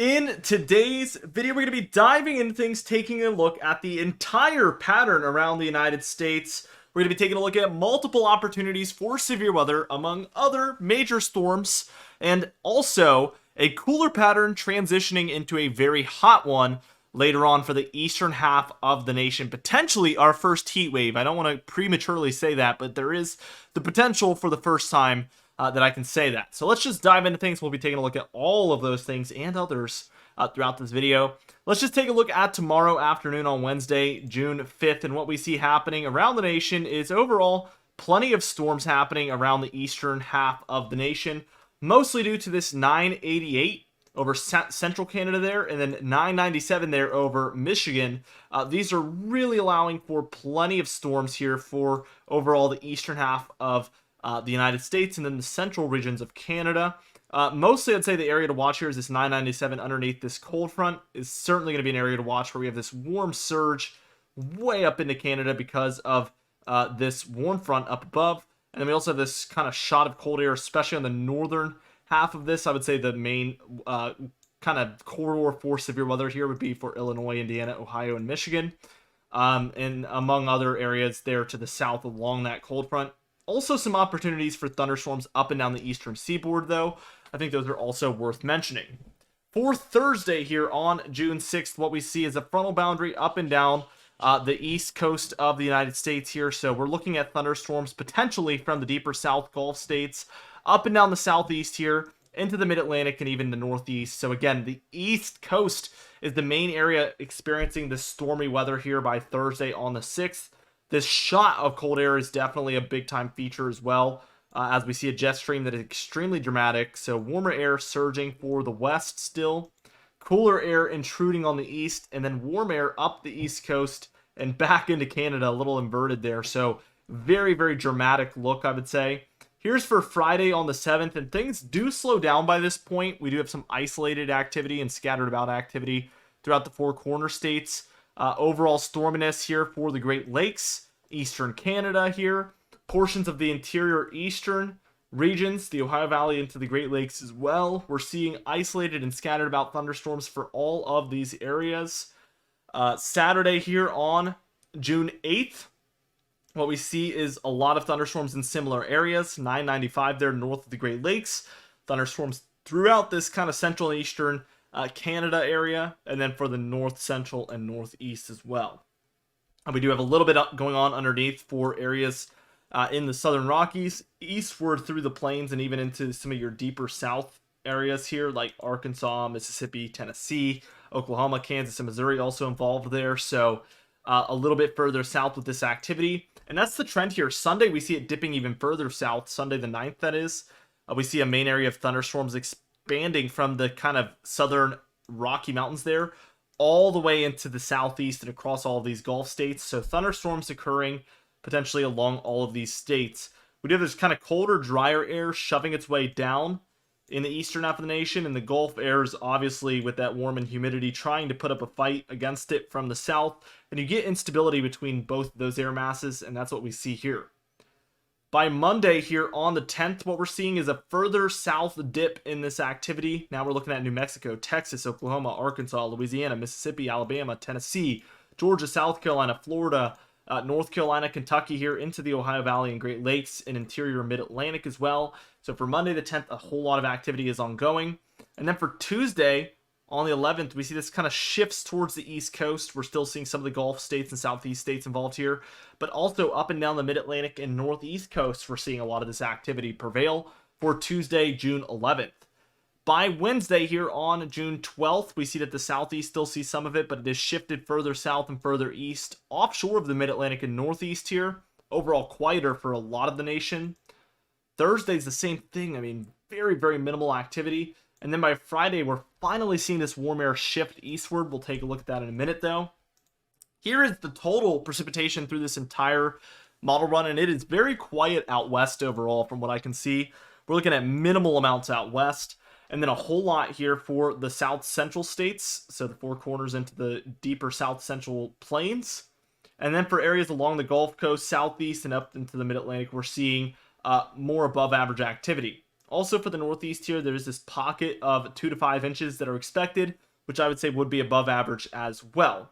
In today's video, we're going to be diving into things, taking a look at the entire pattern around the United States. We're going to be taking a look at multiple opportunities for severe weather, among other major storms, and also a cooler pattern transitioning into a very hot one later on for the eastern half of the nation. Potentially our first heat wave. I don't want to prematurely say that, but there is the potential for the first time that I can say that. So let's just dive into things. We'll be taking a look at all of those things and others throughout this video. Let's just take a look at tomorrow afternoon on Wednesday, June 5th, and what we see happening around the nation is overall plenty of storms happening around the eastern half of the nation, mostly due to this 988 over central Canada there, and then 997 there over Michigan. These are really allowing for plenty of storms here for overall the eastern half of the United States, and then the central regions of Canada. Mostly, I'd say the area to watch here is this 997 underneath this cold front is certainly going to be an area to watch where we have this warm surge way up into Canada because of this warm front up above. And then we also have this kind of shot of cold air, especially on the northern half of this. I would say the main kind of corridor for severe weather here would be for Illinois, Indiana, Ohio, and Michigan. And among other areas there to the south along that cold front. Also some opportunities for thunderstorms up and down the eastern seaboard, though. I think those are also worth mentioning. For Thursday here on June 6th, what we see is a frontal boundary up and down the east coast of the United States here. So we're looking at thunderstorms potentially from the deeper South Gulf states up and down the southeast here into the mid-Atlantic and even the northeast. So again, the east coast is the main area experiencing this stormy weather here by Thursday on the 6th. This shot of cold air is definitely a big-time feature as well, as we see a jet stream that is extremely dramatic. So warmer air surging for the west still, cooler air intruding on the east, and then warm air up the east coast and back into Canada, a little inverted there. So very, very dramatic look, I would say. Here's for Friday on the 7th, and things do slow down by this point. We do have some isolated activity and scattered about activity throughout the four corner states. Overall storminess here for the Great Lakes, eastern Canada here, portions of the interior eastern regions, the Ohio Valley into the Great Lakes as well. We're seeing isolated and scattered about thunderstorms for all of these areas. Saturday here on June 8th, what we see is a lot of thunderstorms in similar areas. 995 there north of the Great Lakes. Thunderstorms throughout this kind of central and eastern Canada area, and then for the north, central, and northeast as well. We do have a little bit going on underneath for areas in the southern Rockies, eastward through the plains, and even into some of your deeper south areas here, like Arkansas, Mississippi, Tennessee, Oklahoma, Kansas, and Missouri also involved there. So a little bit further south with this activity. And that's the trend here. Sunday, we see it dipping even further south. Sunday the 9th, that is. We see a main area of thunderstorms expanding from the kind of southern Rocky Mountains there all the way into the southeast and across all of these Gulf states. So thunderstorms occurring potentially along all of these states. We do have this kind of colder, drier air shoving its way down in the eastern half of the nation, and the Gulf air is obviously with that warm and humidity trying to put up a fight against it from the south, and you get instability between both those air masses, and that's what we see here. By Monday here on the 10th, what we're seeing is a further south dip in this activity. Now we're looking at New Mexico, Texas, Oklahoma, Arkansas, Louisiana, Mississippi, Alabama, Tennessee, Georgia, South Carolina, Florida, North Carolina, Kentucky here into the Ohio Valley and Great Lakes and interior mid-Atlantic as well. So for Monday the 10th, a whole lot of activity is ongoing. And then for Tuesday, on the 11th, we see this kind of shifts towards the East Coast. We're still seeing some of the Gulf states and Southeast states involved here, but also up and down the Mid-Atlantic and Northeast coasts, we're seeing a lot of this activity prevail for Tuesday, June 11th. By Wednesday here on June 12th, we see that the Southeast still sees some of it, but it is shifted further south and further east, offshore of the Mid-Atlantic and Northeast here. Overall quieter for a lot of the nation. Thursday's the same thing. I mean, very, very minimal activity. And then by Friday, we're finally seeing this warm air shift eastward. We'll take a look at that in a minute, though. Here is the total precipitation through this entire model run, and it is very quiet out west overall from what I can see. We're looking at minimal amounts out west, and then a whole lot here for the south central states, so the four corners into the deeper south central plains. And then for areas along the Gulf Coast, southeast, and up into the mid-Atlantic, we're seeing more above average activity. Also for the northeast here, there's this pocket of 2 to 5 inches that are expected, which I would say would be above average as well.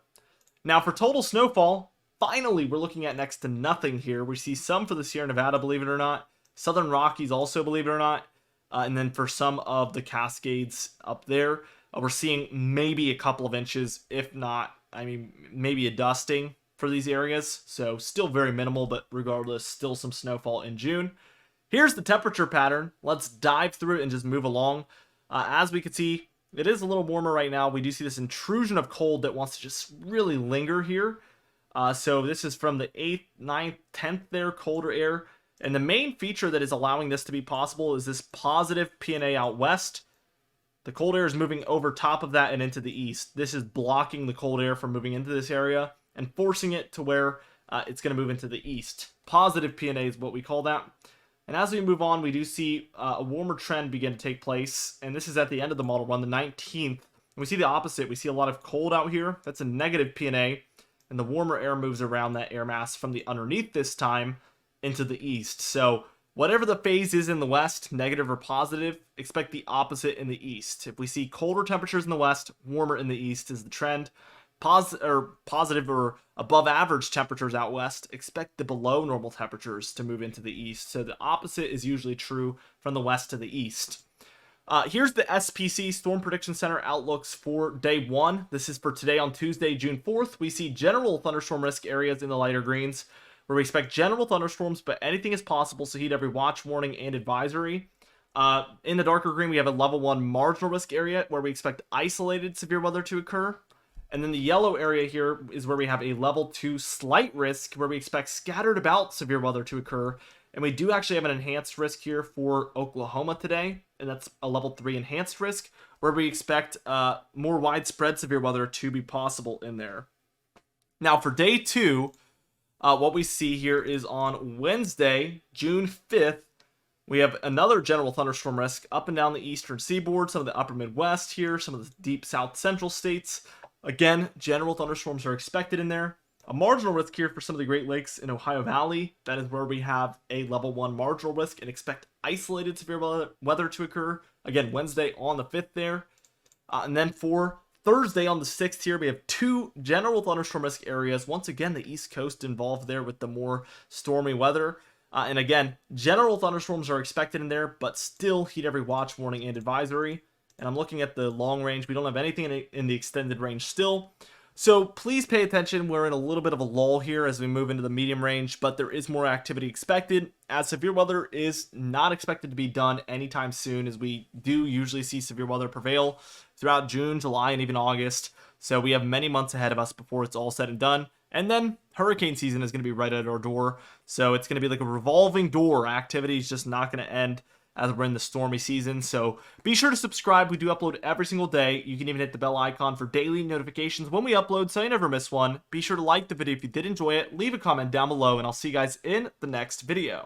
Now for total snowfall, finally we're looking at next to nothing here. We see some for the Sierra Nevada, believe it or not. Southern Rockies also, believe it or not. And then for some of the Cascades up there, we're seeing maybe a couple of inches, if not, I mean, maybe a dusting for these areas. So still very minimal, but regardless, still some snowfall in June. Here's the temperature pattern. Let's dive through it and just move along. As we can see, it is a little warmer right now. We do see this intrusion of cold that wants to just really linger here. So this is from the 8th, 9th, 10th there, colder air. And the main feature that is allowing this to be possible is this positive PNA out west. The cold air is moving over top of that and into the east. This is blocking the cold air from moving into this area and forcing it to where it's going to move into the east. Positive PNA is what we call that. And as we move on, we do see a warmer trend begin to take place. And this is at the end of the model run, the 19th. And we see the opposite. We see a lot of cold out here. That's a negative PNA. And the warmer air moves around that air mass from the underneath this time into the east. So whatever the phase is in the west, negative or positive, expect the opposite in the east. If we see colder temperatures in the west, warmer in the east is the trend. Positive or above average temperatures out west, expect the below normal temperatures to move into the east. So the opposite is usually true from the west to the east. Here's the SPC Storm Prediction Center outlooks for day 1. This is for today on Tuesday, June 4th. We see general thunderstorm risk areas in the lighter greens, where we expect general thunderstorms, but anything is possible, so heed every watch, warning, and advisory. In the darker green, we have a level 1 marginal risk area, where we expect isolated severe weather to occur. And then the yellow area here is where we have a level 2 slight risk, where we expect scattered about severe weather to occur. And we do actually have an enhanced risk here for Oklahoma today, and that's a level 3 enhanced risk, where we expect more widespread severe weather to be possible in there. Now for day 2, what we see here is on Wednesday, June 5th, we have another general thunderstorm risk up and down the eastern seaboard, some of the upper Midwest here, some of the deep south central states. Again, general thunderstorms are expected in there. A marginal risk here for some of the Great Lakes in Ohio Valley. That is where we have a level 1 marginal risk and expect isolated severe weather to occur. Again, Wednesday on the 5th there. And then for Thursday on the 6th here, we have 2 general thunderstorm risk areas. Once again, the East Coast involved there with the more stormy weather. And again, general thunderstorms are expected in there, but still heed every watch, warning, and advisory. And I'm looking at the long range. We don't have anything in the extended range still. So please pay attention. We're in a little bit of a lull here as we move into the medium range, but there is more activity expected, as severe weather is not expected to be done anytime soon, as we do usually see severe weather prevail throughout June, July, and even August. So we have many months ahead of us before it's all said and done. And then hurricane season is going to be right at our door. So it's going to be like a revolving door. Activity is just not going to end as we're in the stormy season. So be sure to subscribe. We do upload every single day. You can even hit the bell icon for daily notifications when we upload, so you never miss one. Be sure to like the video if you did enjoy it, leave a comment down below, and I'll see you guys in the next video.